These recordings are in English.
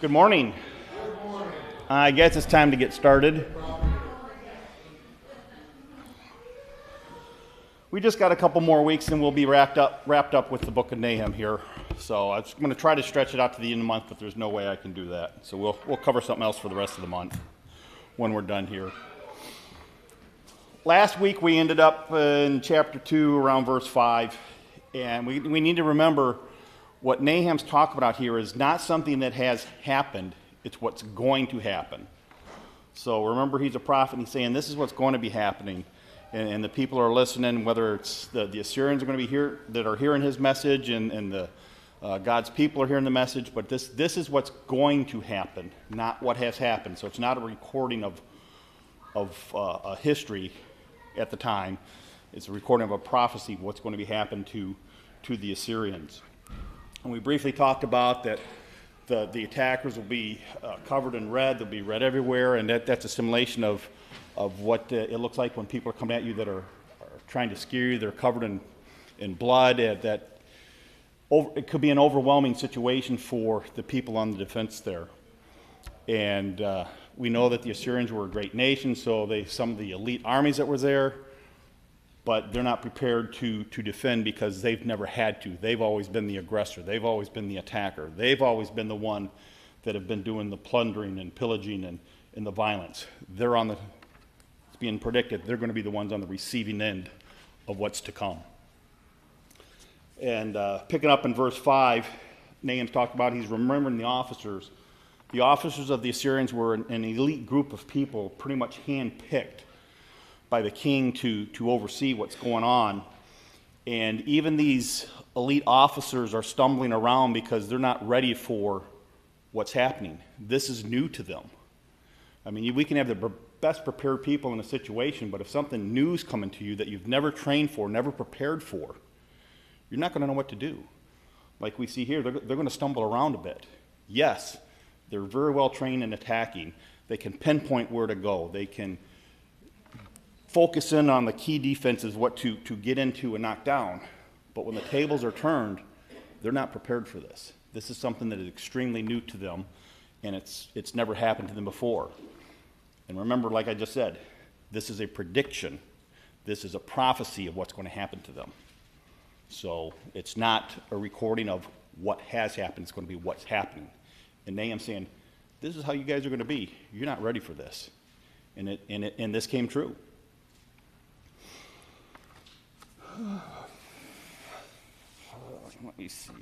Good morning. I guess it's time to get started. We just got a couple more weeks and we'll be wrapped up with the book of Nahum here. So I'm going to try to stretch it out to the end of the month, but there's no way I can do that. So we'll cover something else for the rest of the month when we're done here. Last week we ended up in chapter 2 around verse 5, and we need to remember what Nahum's talking about here is not something that has happened, it's what's going to happen. So remember, he's a prophet, and he's saying this is what's going to be happening. And the people are listening, whether it's the Assyrians are going to be here, that are hearing his message, and the God's people are hearing the message, but this is what's going to happen, not what has happened. So it's not a recording of a history at the time. It's a recording of a prophecy of what's going to be happening to the Assyrians. And we briefly talked about that the attackers will be covered in red. They'll be red everywhere, and that's a simulation of what it looks like when people are coming at you that are trying to scare you. They're covered in blood. It could be an overwhelming situation for the people on the defense there. And we know that the Assyrians were a great nation, so some of the elite armies that were there, but they're not prepared to defend because they've never had to. They've always been the aggressor. They've always been the attacker. They've always been the one that have been doing the plundering and pillaging and the violence. It's being predicted they're going to be the ones on the receiving end of what's to come. And picking up in verse 5, Nahum's talked about, he's remembering the officers. The officers of the Assyrians were an elite group of people, pretty much hand-picked by the king to oversee what's going on. And even these elite officers are stumbling around because they're not ready for what's happening. This is new to them. I mean, we can have the best prepared people in a situation, but if something new is coming to you that you've never trained for, never prepared for, you're not going to know what to do. Like we see here, they're going to stumble around a bit. Yes, they're very well trained in attacking. They can pinpoint where to go. They can focus in on the key defenses, what to get into and knock down. But when the tables are turned, they're not prepared for this. This is something that is extremely new to them, and it's never happened to them before. And remember, like I just said, this is a prediction. This is a prophecy of what's going to happen to them. So it's not a recording of what has happened. It's going to be what's happening. And Nahum's saying, this is how you guys are going to be. You're not ready for this. And this came true. Let me see.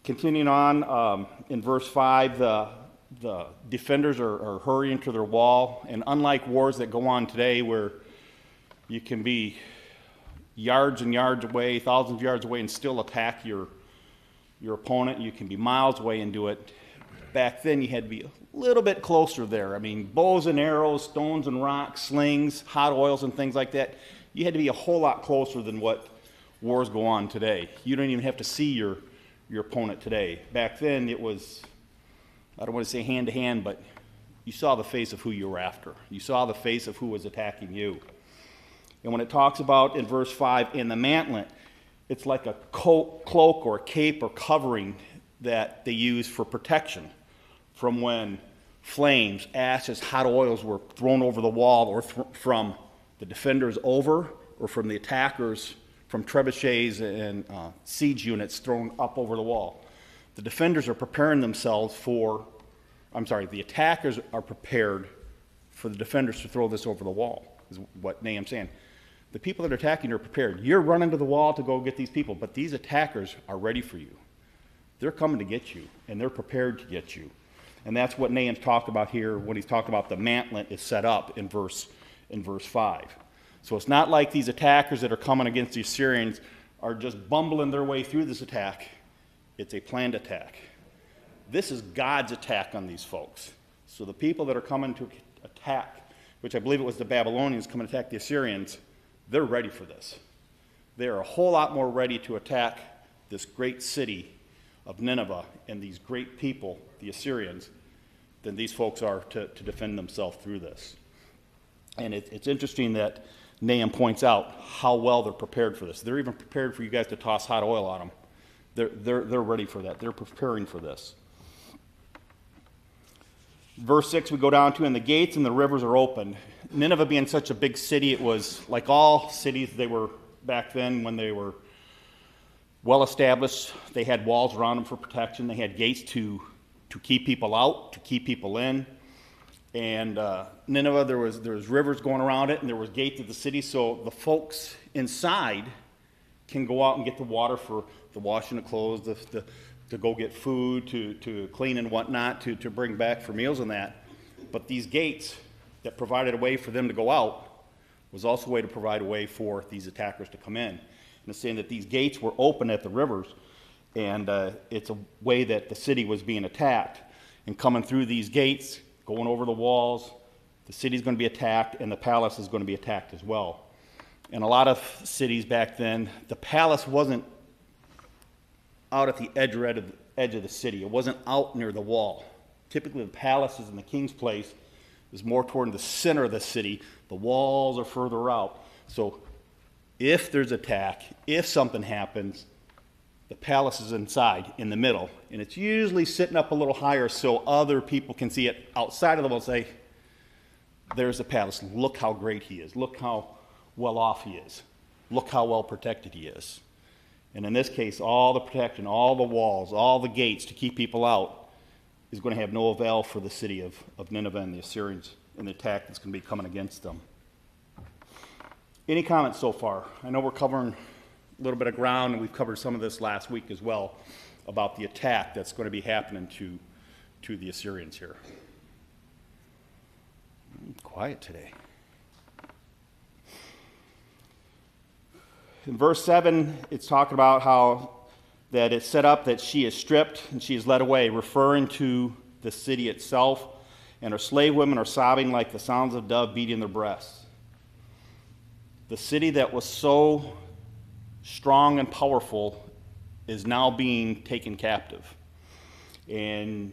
Continuing on, in verse 5, the defenders are hurrying to their wall. And unlike wars that go on today where you can be yards and yards away, thousands of yards away, and still attack your opponent, you can be miles away and do it. Back then, you had to be a little bit closer there. I mean, bows and arrows, stones and rocks, slings, hot oils, and things like that. You had to be a whole lot closer than what wars go on today. You don't even have to see your opponent today. Back then, it was, I don't want to say hand-to-hand, but you saw the face of who you were after. You saw the face of who was attacking you. And when it talks about, in verse 5, in the mantlet, it's like a cloak or a cape or covering that they use for protection from when flames, ashes, hot oils were thrown over the wall, or from the defenders over, or from the attackers, from trebuchets and siege units thrown up over the wall. The defenders are preparing themselves the attackers are prepared for the defenders to throw this over the wall, is what Nahum's saying. The people that are attacking are prepared. You're running to the wall to go get these people, but these attackers are ready for you. They're coming to get you, and they're prepared to get you. And that's what Nahum's talked about here when he's talking about the mantlet is set up in verse 5. So it's not like these attackers that are coming against the Assyrians are just bumbling their way through this attack. It's a planned attack. This is God's attack on these folks. So the people that are coming to attack, which I believe it was the Babylonians coming to attack the Assyrians, they're ready for this. They are a whole lot more ready to attack this great city of Nineveh and these great people, the Assyrians, than these folks are to defend themselves through this. And it's interesting that Nahum points out how well they're prepared for this. They're even prepared for you guys to toss hot oil on them. They're ready for that. They're preparing for this. Verse 6 we go down to, and the gates and the rivers are opened. Nineveh being such a big city, it was like all cities they were back then when they were well established. They had walls around them for protection. They had gates to keep people out, to keep people in. And Nineveh, there was rivers going around it, and there was gates of the city, so the folks inside can go out and get the water for the washing of clothes, to go get food, to clean and whatnot, to bring back for meals and that. But these gates that provided a way for them to go out was also a way to provide a way for these attackers to come in. And it's saying that these gates were open at the rivers, and it's a way that the city was being attacked. And coming through these gates, going over the walls, the city's going to be attacked, and the palace is going to be attacked as well. In a lot of cities back then, the palace wasn't out at the edge of the city. It wasn't out near the wall. Typically, the palaces in the king's place is more toward the center of the city. The walls are further out. So if there's attack, if something happens, the palace is inside, in the middle. And it's usually sitting up a little higher so other people can see it outside of the wall and say, there's the palace. Look how great he is. Look how well off he is. Look how well protected he is. And in this case, all the protection, all the walls, all the gates to keep people out is going to have no avail for the city of Nineveh and the Assyrians and the attack that's going to be coming against them. Any comments so far? I know we're covering a little bit of ground, and we've covered some of this last week as well about the attack that's going to be happening to the Assyrians here. Quiet today. In verse 7, it's talking about how that it's set up that she is stripped and she is led away, referring to the city itself, and her slave women are sobbing like the sounds of dove beating their breasts. The city that was so strong and powerful is now being taken captive. And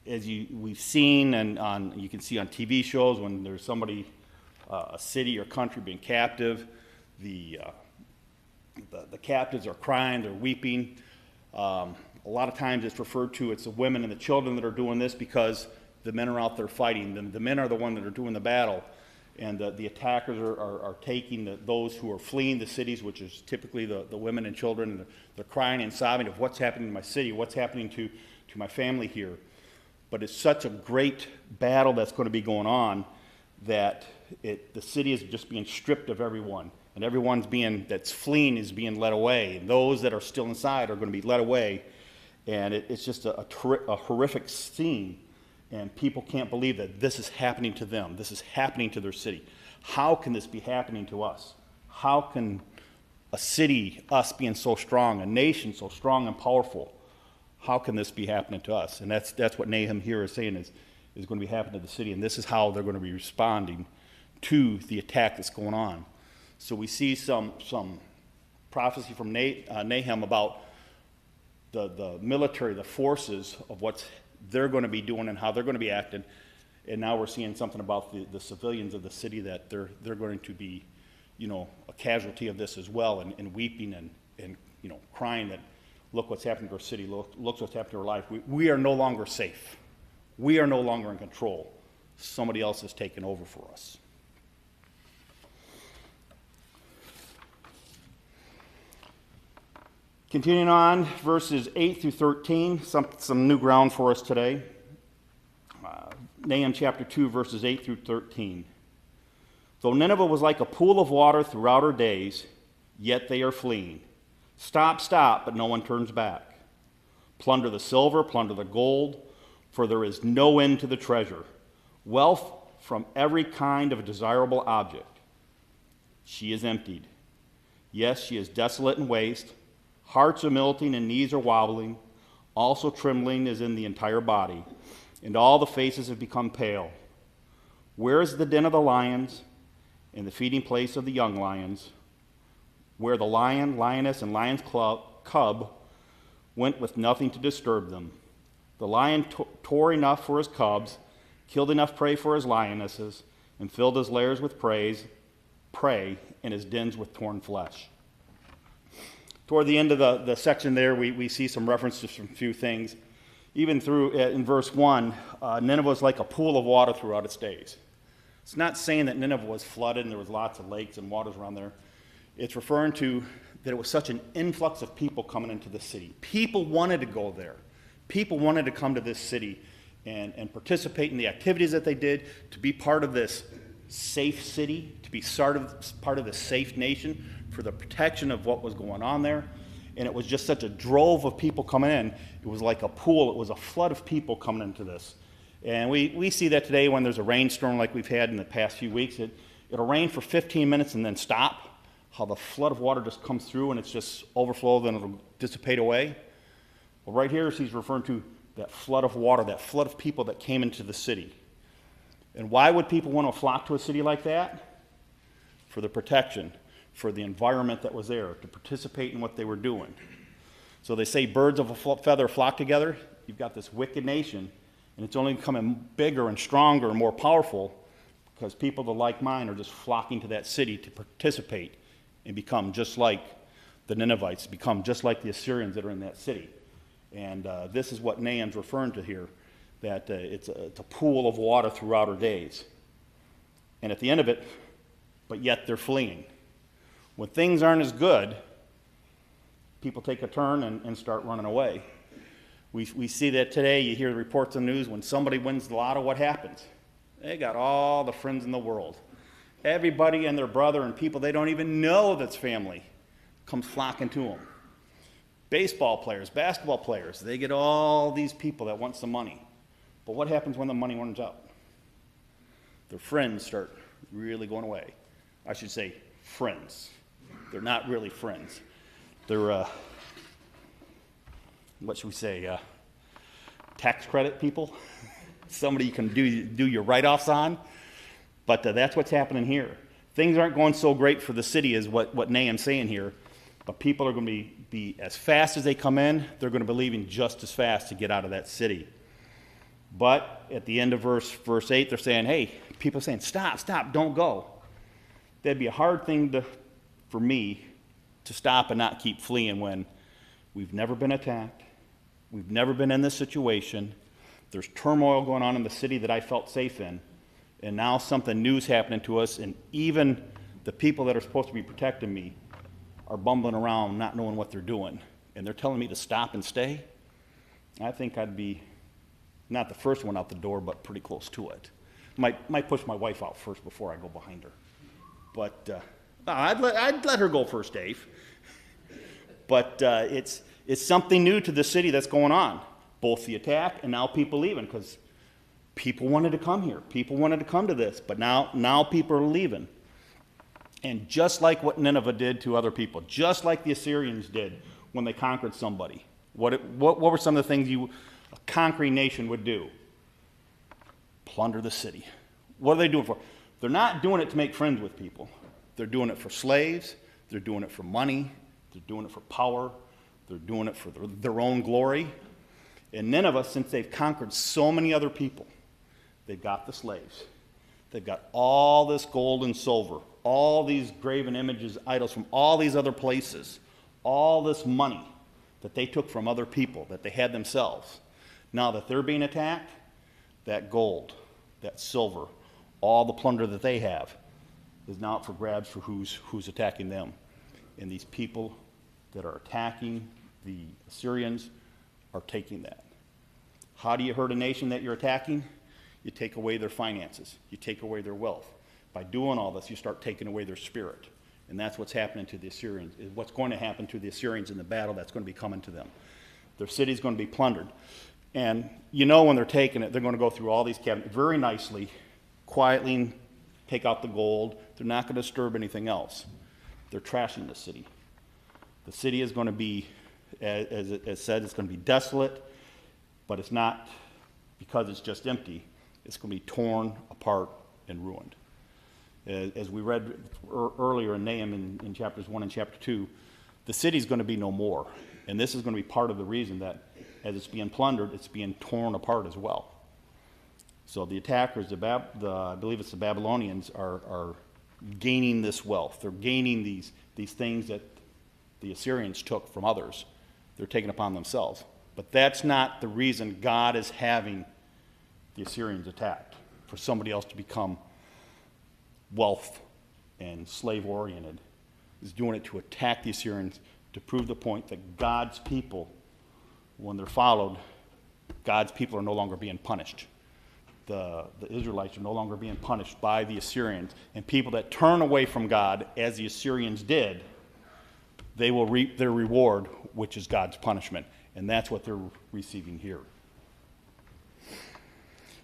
as we've seen, and you can see on TV shows when there's somebody, a city or country being captive, the captives are crying, they're weeping. A lot of times it's referred to, it's the women and the children that are doing this because the men are out there fighting. The men are the ones that are doing the battle. And the attackers are taking those who are fleeing the cities, which is typically the women and children, and they're crying and sobbing of what's happening to my city, what's happening to my family here. But it's such a great battle that's going to be going on that the city is just being stripped of everyone. And everyone's that's fleeing is being led away. And those that are still inside are going to be led away. And it's just a horrific scene. And people can't believe that this is happening to them. This is happening to their city. How can this be happening to us? How can a city, us being so strong, a nation so strong and powerful, how can this be happening to us? And that's what Nahum here is saying is going to be happening to the city. And this is how they're going to be responding to the attack that's going on. So we see some prophecy from Nahum about the military, the forces of what they're going to be doing and how they're going to be acting. And now we're seeing something about the civilians of the city that they're going to be, a casualty of this as well, and weeping and crying that, look what's happened to our city, look what's happened to our life. We are no longer safe. We are no longer in control. Somebody else has taken over for us. Continuing on, verses 8 through 13, some new ground for us today. Nahum chapter 2, verses 8 through 13. Though Nineveh was like a pool of water throughout her days, yet they are fleeing. Stop, but no one turns back. Plunder the silver, plunder the gold, for there is no end to the treasure. Wealth from every kind of desirable object. She is emptied. Yes, she is desolate and waste. Hearts are melting and knees are wobbling. Also trembling is in the entire body, and all the faces have become pale. Where is the den of the lions and the feeding place of the young lions, where the lion, lioness, and lion's cub went with nothing to disturb them? The lion tore enough for his cubs, killed enough prey for his lionesses, and filled his lairs with prey, and his dens with torn flesh. Toward the end of the section there, we see some reference to some few things. Even through in verse 1, Nineveh was like a pool of water throughout its days. It's not saying that Nineveh was flooded and there was lots of lakes and waters around there. It's referring to that it was such an influx of people coming into the city. People wanted to go there. People wanted to come to this city and participate in the activities that they did, to be part of this safe city, to be part of this safe nation for the protection of what was going on there. And it was just such a drove of people coming in. It was like a pool. It was a flood of people coming into this. And we see that today when there's a rainstorm like we've had in the past few weeks. It'll rain for 15 minutes and then stop. How the flood of water just comes through and it's just overflow, then it'll dissipate away. Well, right here he's referring to that flood of water, that flood of people that came into the city. And why would people want to flock to a city like that? For the protection, for the environment that was there, to participate in what they were doing. So they say birds of a feather flock together. You've got this wicked nation, and it's only becoming bigger and stronger and more powerful because people of like mind are just flocking to that city to participate and become just like the Ninevites, become just like the Assyrians that are in that city. And this is what Nahum's referring to here, that it's a pool of water throughout our days. And at the end of it, but yet they're fleeing. When things aren't as good, people take a turn and start running away. We see that today. You hear the reports on the news. When somebody wins the lotto, what happens? They got all the friends in the world. Everybody and their brother and people they don't even know that's family comes flocking to them. Baseball players, basketball players, they get all these people that want some money. But what happens when the money runs out? Their friends start really going away. I should say friends. They're not really friends. They're, what should we say, tax credit people. Somebody you can do your write-offs on. But that's what's happening here. Things aren't going so great for the city is what Nahum's saying here. But people are going to be as fast as they come in, they're going to be leaving just as fast to get out of that city. But at the end of verse 8, they're saying, hey, people are saying, stop, don't go. That'd be a hard thing for me to stop and not keep fleeing when we've never been attacked, we've never been in this situation, there's turmoil going on in the city that I felt safe in, and now something new's happening to us, and even the people that are supposed to be protecting me are bumbling around not knowing what they're doing, and they're telling me to stop and stay. I think I'd be not the first one out the door, but pretty close to it. Might push my wife out first before I go behind her. But I'd let her go first, Dave. But it's something new to the city that's going on, both the attack and now people leaving, because people wanted to come here. People wanted to come to this, but now people are leaving. And just like what Nineveh did to other people, just like the Assyrians did when they conquered somebody, what were some of the things a conquering nation would do? Plunder the city. What are they doing for? They're not doing it to make friends with people. They're doing it for slaves. They're doing it for money. They're doing it for power. They're doing it for their own glory. In Nineveh, since they've conquered so many other people, they've got the slaves. They've got all this gold and silver, all these graven images, idols from all these other places, all this money that they took from other people, that they had themselves. Now that they're being attacked, that gold, that silver, all the plunder that they have is now up for grabs for who's attacking them. And these people that are attacking the Assyrians are taking that. How do you hurt a nation that you're attacking? You take away their finances. You take away their wealth. By doing all this, you start taking away their spirit. And that's what's happening to the Assyrians, is what's going to happen to the Assyrians in the battle that's going to be coming to them. Their city's going to be plundered. And you know when they're taking it, they're going to go through all these cabinets very nicely, quietly take out the gold. They're not going to disturb anything else. They're trashing the city. The city is going to be, as it said, it's going to be desolate, but it's not because it's just empty. It's going to be torn apart and ruined. As we read earlier in Nahum in chapters 1 and chapter 2, the city's going to be no more. And this is going to be part of the reason that as it's being plundered, it's being torn apart as well. So the attackers, I believe it's the Babylonians, are gaining this wealth. They're gaining these things that the Assyrians took from others. They're taking upon themselves. But that's not the reason God is having the Assyrians attacked, for somebody else to become wealth and slave-oriented. He's doing it to attack the Assyrians, to prove the point that God's people, when they're followed, God's people are no longer being punished. The Israelites are no longer being punished by the Assyrians. And people that turn away from God, as the Assyrians did, they will reap their reward, which is God's punishment. And that's what they're receiving here.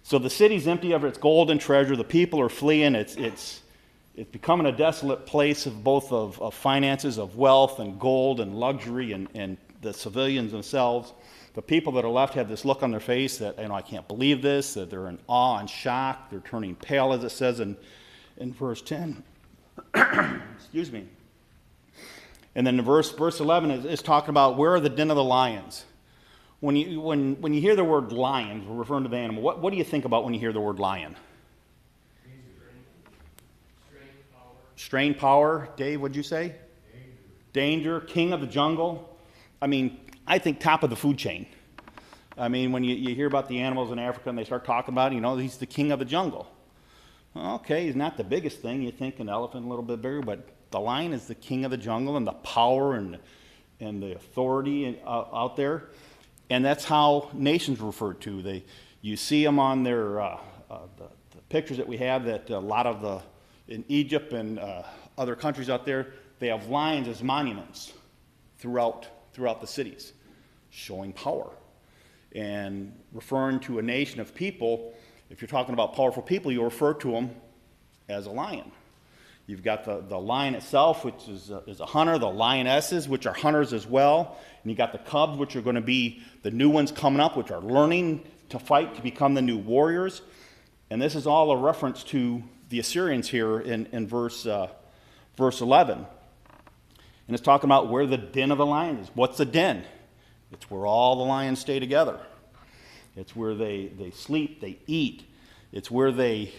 So the city's empty of its gold and treasure. The people are fleeing. It's becoming a desolate place of both of finances, of wealth and gold and luxury, and the civilians themselves. The people that are left have this look on their face that, I can't believe this, that they're in awe and shock. They're turning pale, as it says in verse 10. Excuse me. And then in verse 11 is talking about, where are the den of the lions? When you hear the word lions, we're referring to the animal, what do you think about when you hear the word lion? Strain power. Dave, what'd you say? Danger. King of the jungle. I think top of the food chain. When you hear about the animals in Africa and they start talking about it, he's the king of the jungle. Okay, he's not the biggest thing. You think an elephant a little bit bigger, but the lion is the king of the jungle, and the power and the authority out there. And that's how nations are referred to. You see them on their the pictures that we have, that a lot of in Egypt and other countries out there, they have lions as monuments throughout the cities, showing power. And referring to a nation of people, if you're talking about powerful people, you refer to them as a lion. You've got the lion itself, which is a hunter, the lionesses, which are hunters as well, and you got the cubs, which are going to be the new ones coming up, which are learning to fight to become the new warriors. And this is all a reference to the Assyrians here in verse 11. And it's talking about where the den of the lion is. What's a den? It's where all the lions stay together. It's where they sleep, they eat. It's where they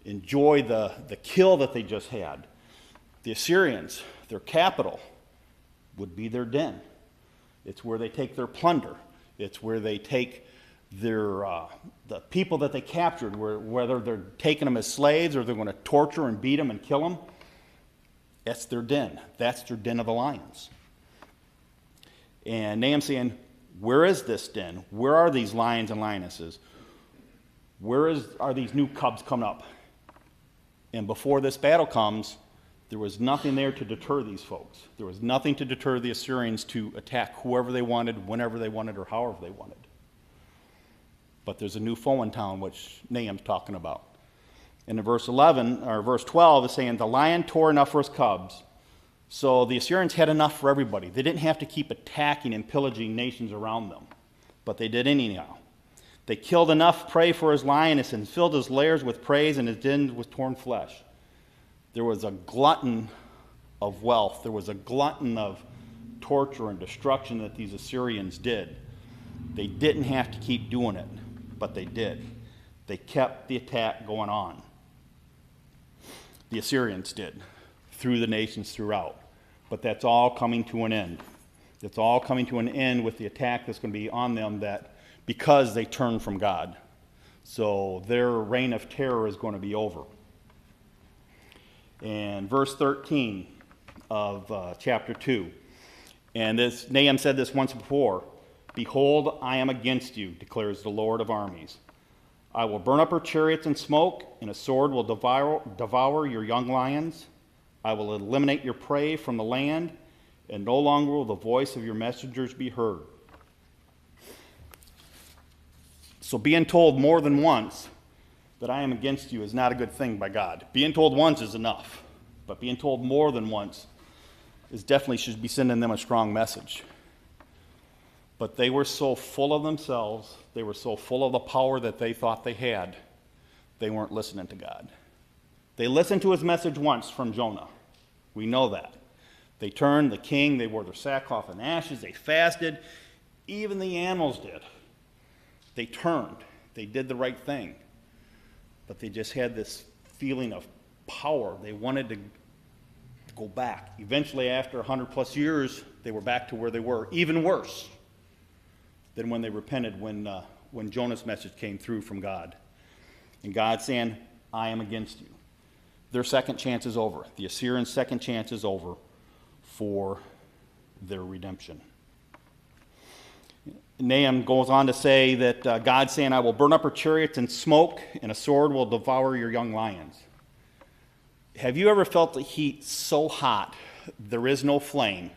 enjoy the kill that they just had. The Assyrians, their capital, would be their den. It's where they take their plunder. It's where they take their the people that they captured, whether they're taking them as slaves or they're going to torture and beat them and kill them. That's their den. That's their den of the lions. And Nahum's saying, where is this den? Where are these lions and lionesses? Are these new cubs coming up? And before this battle comes, there was nothing there to deter these folks. There was nothing to deter the Assyrians to attack whoever they wanted, whenever they wanted, or however they wanted. But there's a new foe in town, which Nahum's talking about. And in verse 12 is saying, the lion tore enough for his cubs. So the Assyrians had enough for everybody. They didn't have to keep attacking and pillaging nations around them. But they did anyhow. They killed enough prey for his lioness and filled his lairs with praise and his dens with torn flesh. There was a glutton of wealth. There was a glutton of torture and destruction that these Assyrians did. They didn't have to keep doing it, but they did. They kept the attack going on. The Assyrians did, through the nations throughout. But that's all coming to an end. It's all coming to an end with the attack that's going to be on them, because they turned from God. So their reign of terror is going to be over. And verse 13 of chapter 2. And Nahum said this once before. Behold, I am against you, declares the Lord of armies. I will burn up her chariots in smoke, and a sword will devour your young lions. I will eliminate your prey from the land, and no longer will the voice of your messengers be heard. So being told more than once that I am against you is not a good thing by God. Being told once is enough, but being told more than once definitely should be sending them a strong message. But they were so full of themselves, they were so full of the power that they thought they had, they weren't listening to God. They listened to his message once from Jonah. We know that. They turned, the king, they wore their sackcloth and ashes, they fasted. Even the animals did. They turned. They did the right thing. But they just had this feeling of power. They wanted to go back. Eventually, after 100 plus years, they were back to where they were. Even worse. than when they repented when Jonah's message came through from God. And God saying, I am against you. Their second chance is over. The Assyrians' second chance is over for their redemption. Nahum goes on to say that God's saying, I will burn up her chariots in smoke, and a sword will devour your young lions. Have you ever felt the heat so hot there is no flame?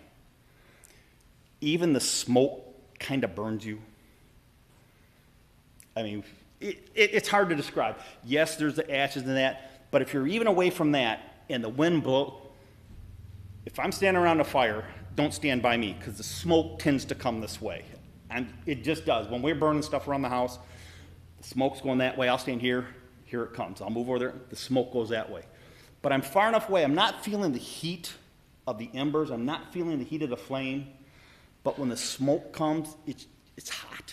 Even the smoke kind of burns you. I mean, it's hard to describe. Yes, there's the ashes and that, but if you're even away from that and the wind blows, if I'm standing around a fire, don't stand by me because the smoke tends to come this way. And it just does. When we're burning stuff around the house, the smoke's going that way. I'll stand here. Here it comes. I'll move over there. The smoke goes that way. But I'm far enough away. I'm not feeling the heat of the embers. I'm not feeling the heat of the flame. But when the smoke comes, it's hot.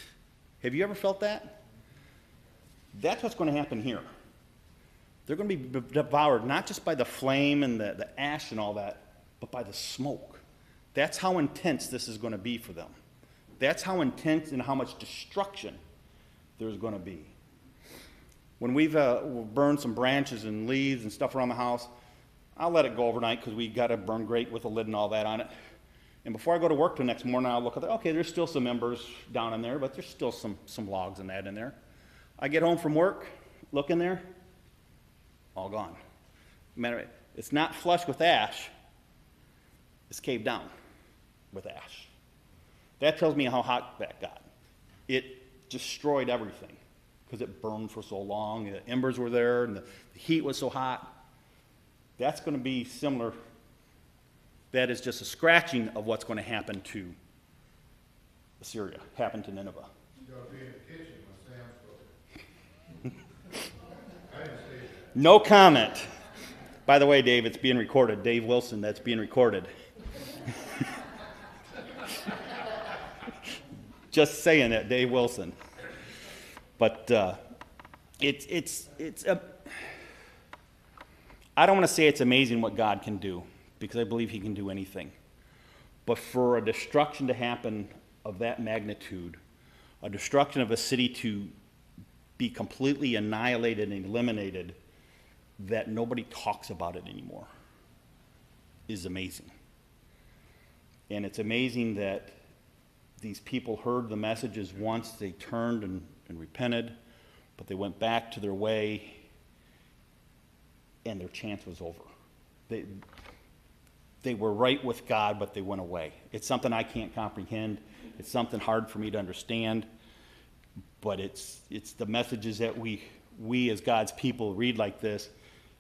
Have you ever felt that? That's what's going to happen here. They're going to be devoured not just by the flame and the ash and all that, but by the smoke. That's how intense this is going to be for them. That's how intense and how much destruction there's going to be. When we've burned some branches and leaves and stuff around the house, I'll let it go overnight because we got a burn grate with a lid and all that on it. And before I go to work the next morning, I'll look at it. Okay, there's still some embers down in there, but there's still some logs and that in there. I get home from work, look in there, all gone. It's not flush with ash. It's caved down with ash. That tells me how hot that got. It destroyed everything because it burned for so long. The embers were there and the heat was so hot. That's going to be similar. That is just a scratching of what's going to happen to Assyria, happen to Nineveh. You got to be in the kitchen when Sam's cooking. I didn't say that. No comment. By the way, Dave, it's being recorded. Dave Wilson, that's being recorded. Just saying that, Dave Wilson. But I don't want to say it's amazing what God can do, because I believe he can do anything. But for a destruction to happen of that magnitude, a destruction of a city to be completely annihilated and eliminated, that nobody talks about it anymore, is amazing. And it's amazing that these people heard the messages once, they turned and repented, but they went back to their way, and their chance was over. They were right with God, but they went away. It's something I can't comprehend. It's something hard for me to understand, but it's the messages that we as God's people read like this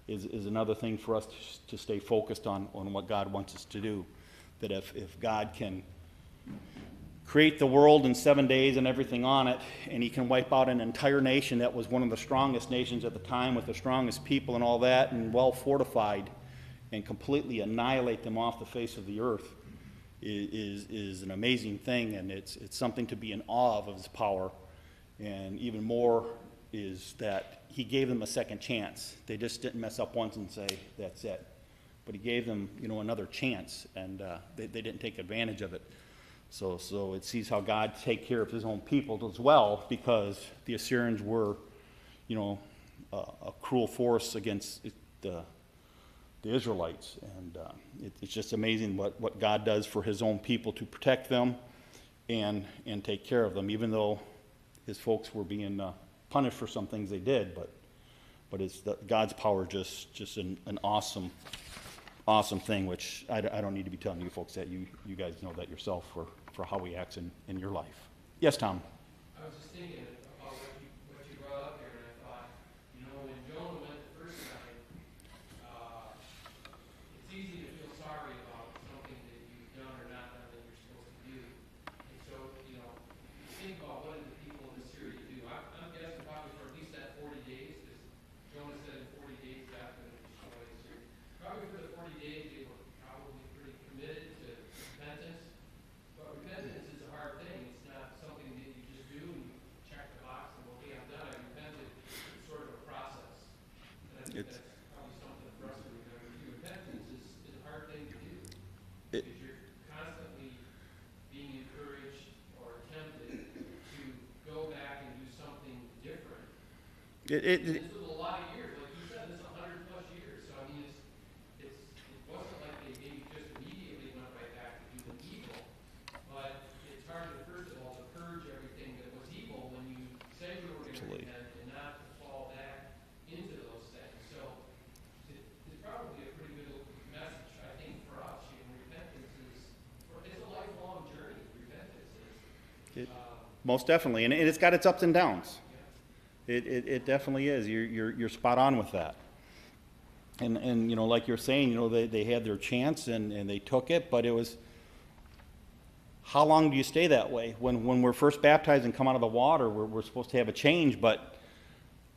is another thing for us to stay focused on what God wants us to do. That if God can create the world in 7 days and everything on it, and he can wipe out an entire nation that was one of the strongest nations at the time with the strongest people and all that, and well fortified, and completely annihilate them off the face of the earth is an amazing thing, and it's something to be in awe of his power. And even more is that he gave them a second chance. They just didn't mess up once and say, that's it. But he gave them, another chance, and they didn't take advantage of it. So it sees how God take care of his own people as well, because the Assyrians were, a cruel force against the Israelites. And it's just amazing what God does for his own people to protect them and take care of them, even though his folks were being punished for some things they did. But it's God's power just an awesome thing, which I don't need to be telling you folks that. You guys know that yourself for how he acts in your life. Yes, Tom? I was just thinking about what you brought up here, and I thought, when Jonah went the first time, it's easy to feel sorry about something that you've done or not done that you're supposed to do. And so, you think about what did the people in Assyria do. I'm guessing probably for at least that 40 days, because Jonah said in 40 days God's going to destroy Assyria. Probably for the 40 days they were probably pretty committed to repentance. But repentance is a hard thing. It's not something that you just do and check the This was a lot of years, like you said, this is 100+ years. So I mean, it wasn't like they maybe just immediately went right back to doing evil, but it's hard to first of all to purge everything that was evil when you said you were going to Absolutely. repent and not to fall back into those things. So it's probably a pretty good message, I think, for us. Repentance it's a lifelong journey. Repentance is. Most definitely, and it's got its ups and downs. It definitely is. You're spot on with that. And you know, like you're saying, you know, they had their chance and they took it, but it was, how long do you stay that way? When we're first baptized and come out of the water, we're supposed to have a change, but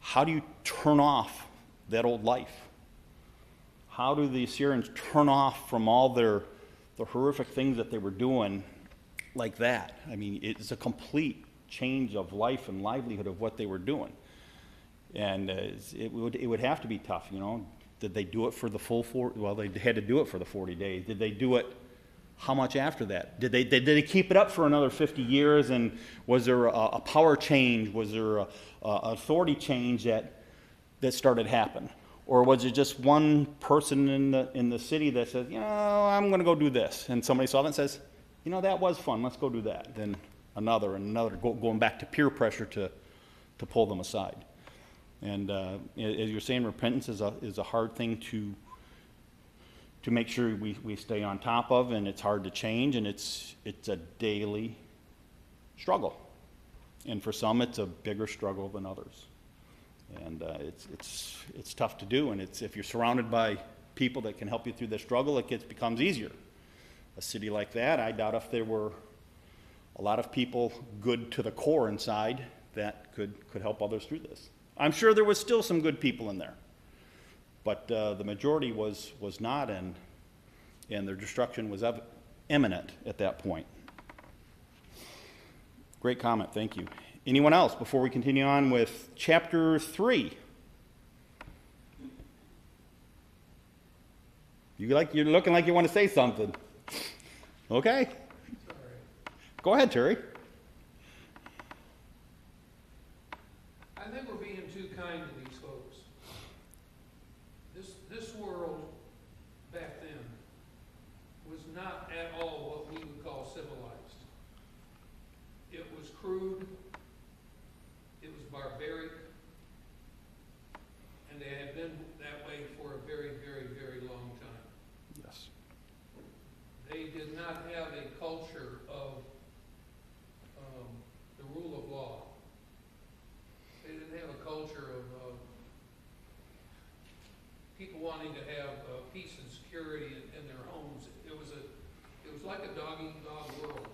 how do you turn off that old life? How do the Assyrians turn off from all the horrific things that they were doing like that? I mean, it's a complete change of life and livelihood of what they were doing. And it would have to be tough, you know. Did they do it for the full 40? Well, they had to do it for the 40 days. Did they do it, how much after that? Did they keep it up for another 50 years? And was there a power change? Was there a authority change that started happening? Or was it just one person in the city that says, you know, I'm going to go do this? And somebody saw that and says, you know, that was fun. Let's go do that. Then another and another, going back to peer pressure to pull them aside. And as you're saying, repentance is a hard thing to make sure we stay on top of, and it's hard to change, and it's a daily struggle. And for some, it's a bigger struggle than others. And it's tough to do, and if you're surrounded by people that can help you through the struggle, it becomes easier. A city like that, I doubt if there were a lot of people good to the core inside that could help others through this. I'm sure there was still some good people in there, but the majority was not, and their destruction was imminent at that point. Great comment, thank you. Anyone else before we continue on with chapter 3? You're looking like you want to say something. Okay. Go ahead, Terry. I think we're being too kind to these folks. This world back then was not at all what we would call civilized. It was crude, it was barbaric, and they had been that way for a very, very, very long time. Yes. They did not have a culture of the rule of law. They didn't have a culture of people wanting to have peace and security in their homes. It was like a dog-eat-dog world,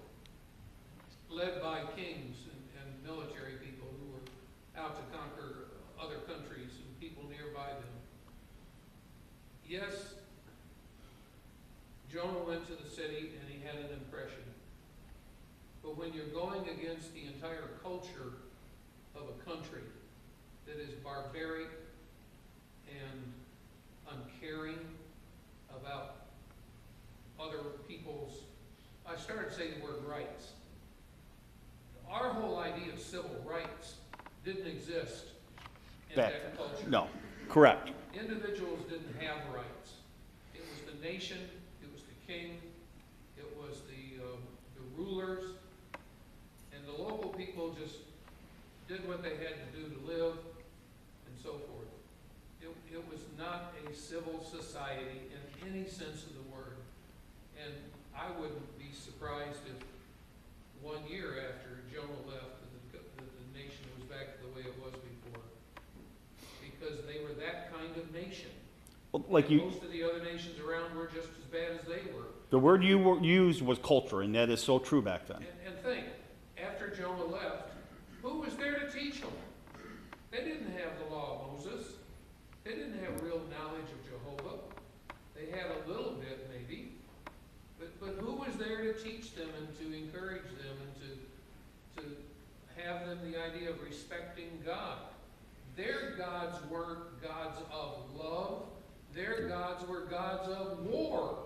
led by kings and military people who were out to conquer other countries and people nearby them. Yes, Jonah went to the city and he had an impression. But when you're going against the entire culture of a country that is barbaric and uncaring about other people's, I started saying the word rights. Our whole idea of civil rights didn't exist in that culture. No, correct. Individuals didn't have rights. It was the nation, it was the king, it was the rulers, and the local people just did what they had to do to live, and so forth. It was not a civil society in any sense of the word. And I wouldn't be surprised if 1 year after Jonah left, that the nation was back to the way it was before. Because they were that kind of nation. Well, Most of the other nations around were just as bad as they were. the word you used was culture, and that is so true back then. And think, after Jonah left, who was there to teach them? They didn't have the law of Moses. They didn't have real knowledge of Jehovah. They had a little bit, maybe. But who was there to teach them and to encourage them and to have them the idea of respecting God? Their gods were gods of love. Their gods were gods of war,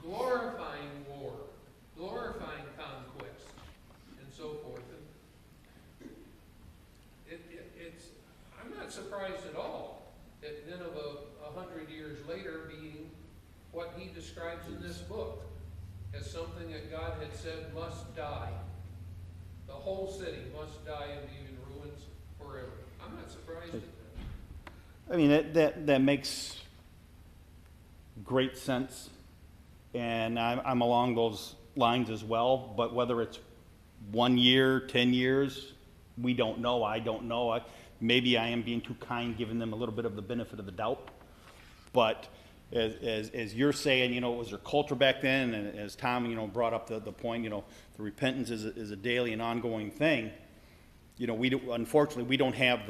glorifying conquest, and so forth. And I'm not describes in this book as something that God had said must die. The whole city must die and be in ruins forever. I'm not surprised at that. I mean, that makes great sense, and I'm along those lines as well. But whether it's 1 year, 10 years, we don't know. I don't know. Maybe I am being too kind, giving them a little bit of the benefit of the doubt. But as you're saying, it was their culture back then, and as Tom, brought up the point, the repentance is a daily and ongoing thing. Unfortunately, we don't have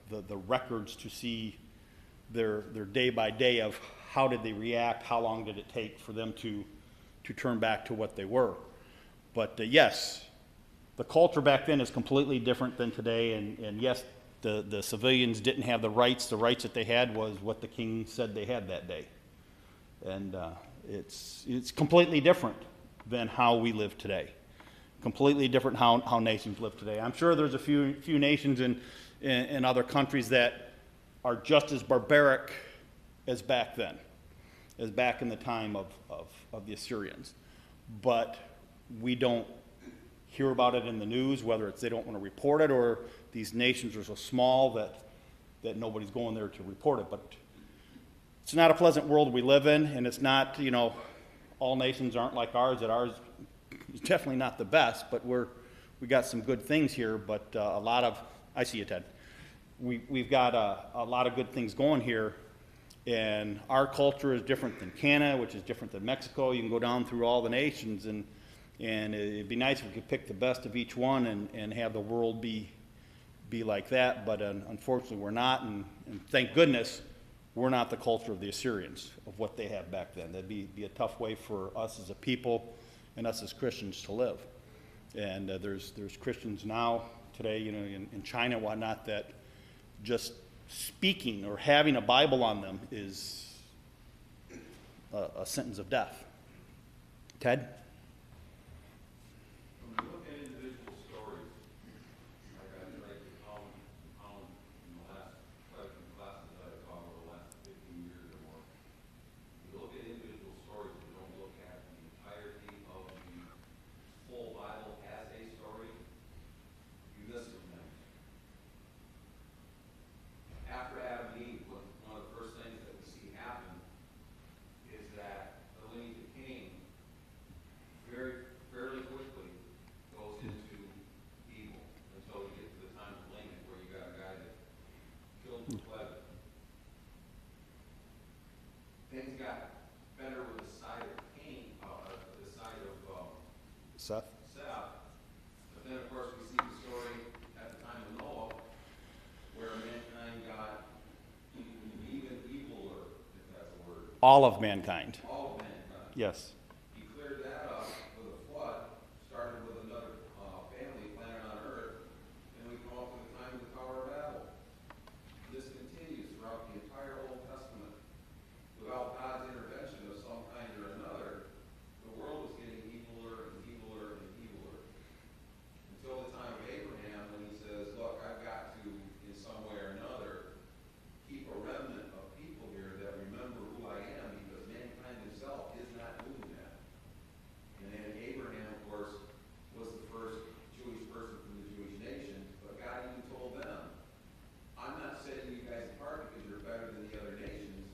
the records to see their day by day of how did they react, how long did it take for them to turn back to what they were. But yes, the culture back then is completely different than today, and yes, the civilians didn't have the rights. The rights that they had was what the king said they had that day. And it's completely different than how we live today. Completely different how nations live today. I'm sure there's a few nations in other countries that are just as barbaric as back then, as back in the time of the Assyrians. But we don't hear about it in the news, whether it's they don't want to report it or these nations are so small that nobody's going there to report it. But it's not a pleasant world we live in, and it's not, all nations aren't like ours, that ours is definitely not the best, but we got some good things here, but a lot of, I see you, Ted. We've got a lot of good things going here, and our culture is different than Canada, which is different than Mexico. You can go down through all the nations, and it'd be nice if we could pick the best of each one and have the world be like that, but unfortunately we're not, and thank goodness we're not the culture of the Assyrians, of what they had back then. That'd be a tough way for us as a people and us as Christians to live. And there's Christians now, today, in China and whatnot, that just speaking or having a Bible on them is a sentence of death. Ted? When you look at individual stories, like I tried to count in the last quite a few classes that I've taught over the last 15 years or more, you look at individual stories, you don't look at the entirety of the whole Bible as a story, you miss some things. After Adam and Eve, one of the first things that we see happen is that the lineage of Cain fairly quickly goes into evil until we get to the time of Lamech, where you got a guy that killed with pleasure. Things got better with the side of Cain, the side of Seth? Seth. But then, of course, we see the story at the time of Noah, where mankind got even eviler, if that's a word. All of mankind. All of mankind. Yes. He cleared that up with a flood, started with another family planet on Earth, and we come up with the time of the Tower of Babel. This continues throughout the entire Old Testament. Without God's intervention of some kind or another, the world was getting eviler and eviler and eviler. Until the time of Abraham, when he says, look, I've got to, in some way or another, keep a remnant of people here that remember who I am, because mankind himself is not doing that. And then Abraham, of course, was the first Jewish person from the Jewish nation, but God even told them, I'm not setting you guys apart because you're better than the other nations.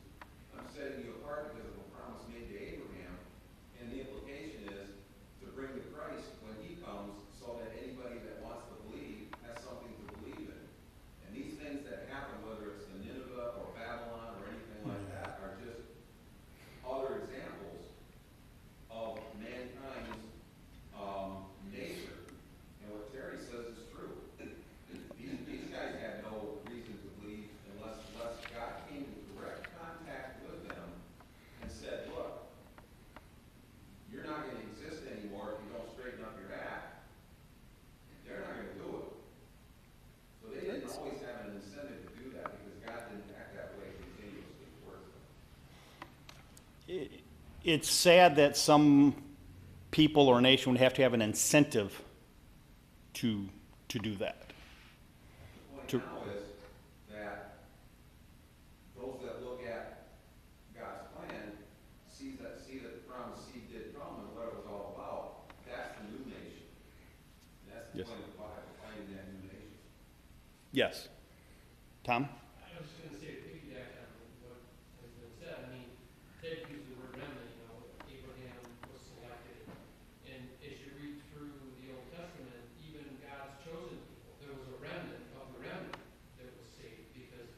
I'm setting you apart because of a promise made to Abraham. And the implication is to bring the Christ when he comes, so that anybody that wants to believe has something to believe in. And these things that happen, whether it's the Nineveh or Babylon or anything like that, are just other examples of mankind's nature. And what Terry says is true. These guys had no reason to believe unless God came in direct contact with them and said, look, you're not going to exist anymore if you don't straighten up your act. They're not going to do it. So they didn't always have an incentive to do that, because God didn't act that way continuously towards them. It's sad that some people or nation would have to have an incentive to do that. The point now is that those that look at God's plan see that the Yes. point of finding that new nation. Yes. Tom? I was just gonna say, to piggyback on what has been said, I mean, Ted used the word remnant, Abraham was selected. And as you read through the Old Testament, even God's chosen people, there was a remnant of the remnant that was saved. Because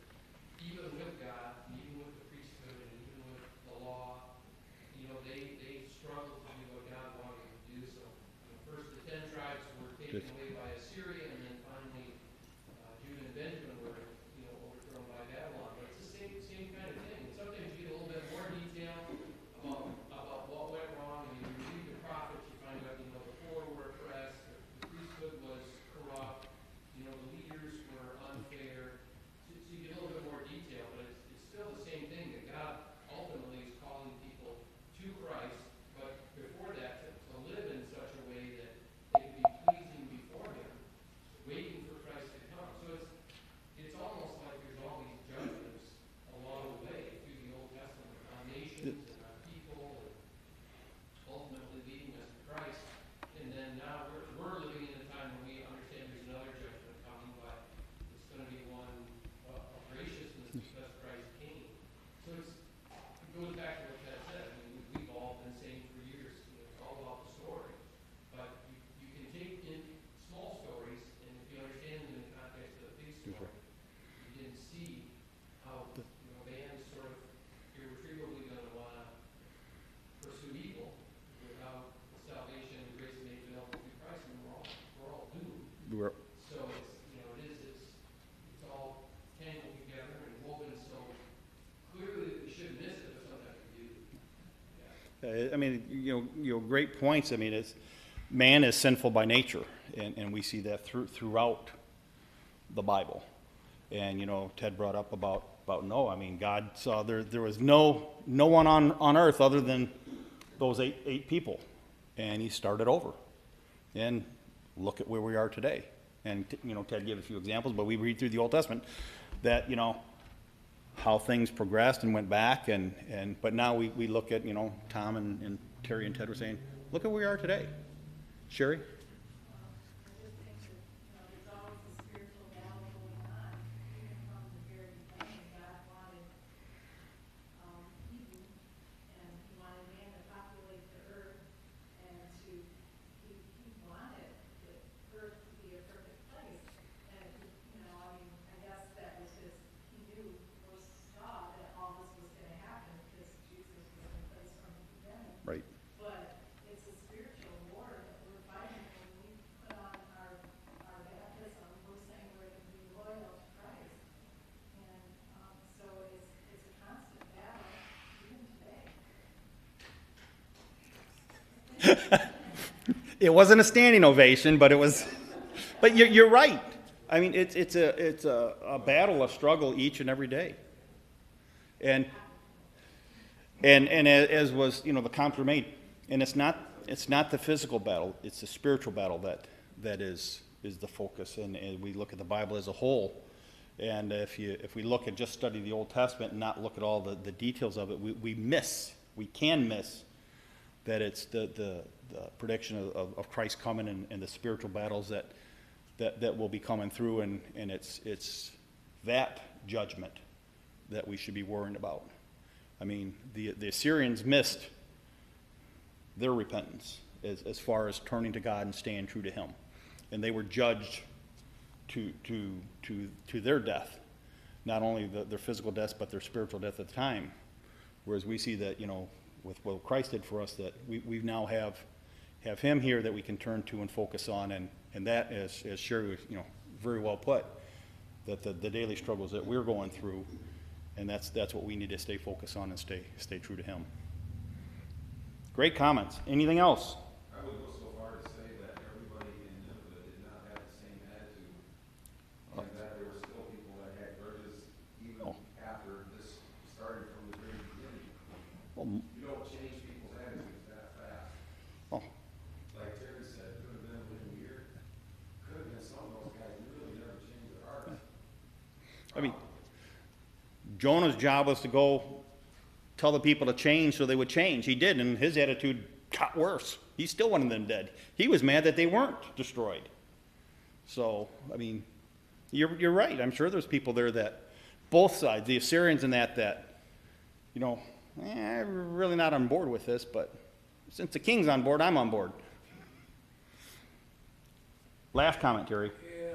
even with God, and even with the priesthood, and even with the law, they struggled to do what God wanted them to do. So, first the 10 tribes were taken away by Assyria, and then finally Judah and Benjamin were, overthrown by Babylon. But it's the same kind of thing. And sometimes you get a little bit more detail about what went wrong. And you read the prophets, you find out, the poor were oppressed, the priesthood was corrupt, the leaders were unfair. So you get a little bit more detail, but it's still the same thing, that God ultimately is calling people to Christ, but before that, to live in such a way that they can be pleasing before Him, waiting for Christ to come. So it's almost like there's all these judgments along the way through the Old Testament on nations and on people, and ultimately leading us to Christ. And then now we're living in a time when we understand there's another judgment coming, but it's going to be one of graciousness because Christ came. So it goes back to what Ted said. I mean, we've all been saying for years, it's all about the story. But you can take in small stories, and if you understand them in the context of the big story, you can see how man is sort of irretrievably going to want to pursue evil without the salvation and grace made available through Christ, and we're all doomed. So it's all tangled together and woven so clearly that we shouldn't miss it, but sometimes we do. Yeah. I mean, great points. I mean, man is sinful by nature, and we see that throughout the Bible. And Ted brought up about Noah. I mean, God saw there was no one on earth other than those eight people, and He started over. And look at where we are today. And Ted gave a few examples, but we read through the Old Testament that how things progressed and went back, but now we look at Tom and Terry and Ted were saying, look at where we are today. Sherry? I just think that, there's always a spiritual battle going on, even from the very beginning. God wanted Eden, and He wanted man to populate the earth, and He wanted the earth to be a perfect place. And, I guess that was He knew or saw that all this was going to happen because Jesus was in place from the beginning. Right. But it's a spiritual war that we're fighting when we put on our baptism. We're saying we're going to be loyal to Christ. And so it's a constant battle, even today. It wasn't a standing ovation, but it was. But you're right. I mean, it's a battle, a struggle each and every day. And as was the comment made, and it's not the physical battle; it's the spiritual battle that is the focus. And we look at the Bible as a whole. And if we look and just study the Old Testament and not look at all the details of it, we can miss that it's the prediction of Christ coming and the spiritual battles that will be coming through, and it's that judgment that we should be worrying about. I mean, the Assyrians missed their repentance as far as turning to God and staying true to Him, and they were judged to their death, not only their physical death but their spiritual death at the time. Whereas we see that with what Christ did for us, that we now have Him here that we can turn to and focus on, and that, as Sherry very well put, that the daily struggles that we're going through, and that's what we need to stay focused on and stay true to Him. Great comments. Anything else? I would go so far to say that everybody in Nineveh did not have the same attitude, and that there were still people that had grudges even after this started from the very beginning. You don't change people's attitudes that fast. Oh, Like Terry said, could have been within a year. Could have been some of those guys really never changed their hearts. I mean, Jonah's job was to go tell the people to change so they would change. He did, and his attitude got worse. He still wanted them dead. He was mad that they weren't destroyed. So, I mean, you're right. I'm sure there's people there that, both sides, the Assyrians and that, you know, I'm really not on board with this, but since the king's on board, I'm on board. Last comment, Terry. Yeah.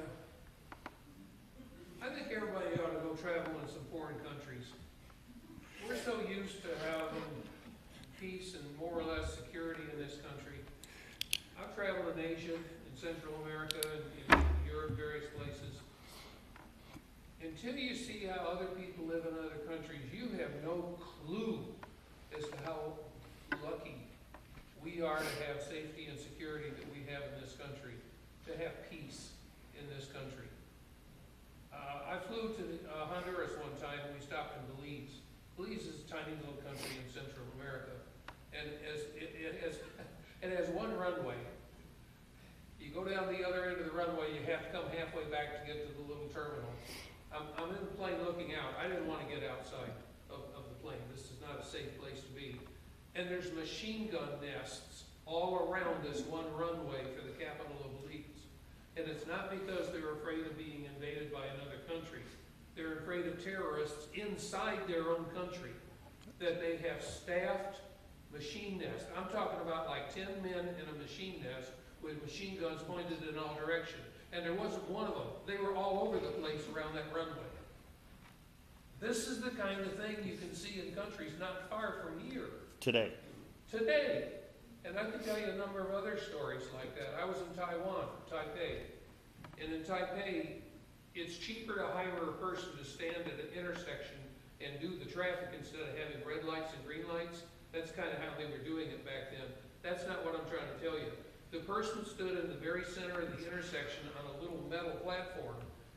I think everybody ought to go travel in some foreign countries. We're so used to having peace and more or less security in this country. I've traveled in Asia, in Central America, in Europe, various places. Until you see how other people live in other countries, you have no clue as to how lucky we are to have safety and security that we have in this country, to have peace in this country. I flew to Honduras one time and we stopped in Belize. Belize is a tiny little country in Central America, and it has one runway. You go down the other end of the runway, you have to come halfway back to get to the little terminal. I'm in the plane looking out. I didn't want to get outside of the plane. This is not a safe place to be. And there's machine gun nests all around this one runway for the capital of Belize. And it's not because they're afraid of being invaded by another country. They're afraid of terrorists inside their own country, that they have staffed machine nests. I'm talking about like 10 men in a machine nest with machine guns pointed in all directions. And there wasn't one of them. They were all over the place around that runway. This is the kind of thing you can see in countries not far from here. Today. And I can tell you a number of other stories like that. I was in Taiwan, Taipei. And in Taipei, it's cheaper to hire a person to stand at an intersection and do the traffic instead of having red lights and green lights. That's kind of how they were doing it back then. That's not what I'm trying to tell you. The person stood in the very center of the intersection on a little metal platform,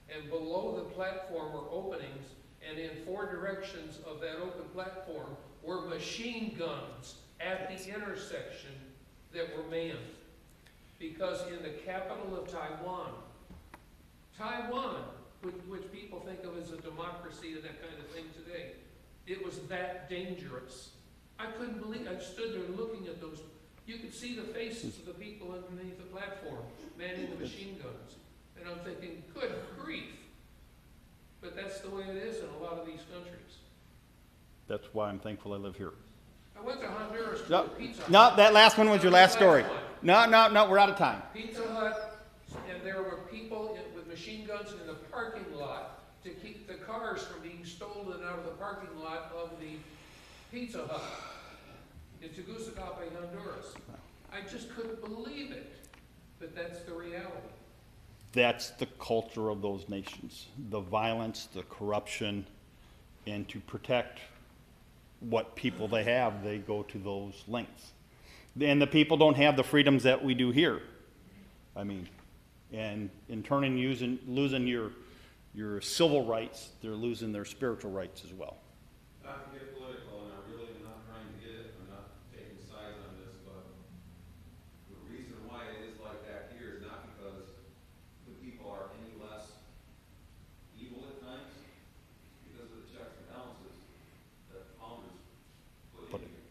and below the platform were openings, and in 4 directions of that open platform were machine guns at the intersection that were manned. Because in the capital of Taiwan, which people think of as a democracy and that kind of thing today, it was that dangerous. I couldn't believe it. I stood there looking at those. You could see the faces of the people underneath the platform manning the machine guns. And I'm thinking, good grief. But that's the way it is in a lot of these countries. That's why I'm thankful I live here. I went to Honduras to No, a Pizza Hut. no, that last one was your last story. Last one. No, we're out of time. Pizza Hut, and there were people with machine guns in the parking lot to keep the cars from being stolen out of the parking lot of the Pizza Hut in Tegucigalpa, Honduras. I just couldn't believe it, but that's the reality. That's the culture of those nations. The violence, the corruption, and to protect what people they have, they go to those lengths. And the people don't have the freedoms that we do here. I mean, and in turning losing your civil rights, they're losing their spiritual rights as well. Not to get political, and I really am not trying to get it, I'm not taking sides on this, but the reason why it is like that here is not because the people are any less evil at times, it's because of the checks and balances that founders put in here.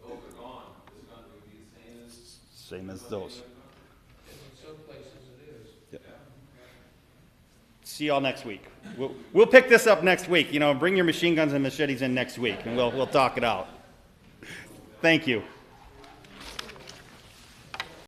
Those are gone, this country would be the same as Those. And in some places it is. Yep. See y'all next week. We'll pick this up next week. You know, bring your machine guns and machetes in next week, and we'll talk it out. Thank you.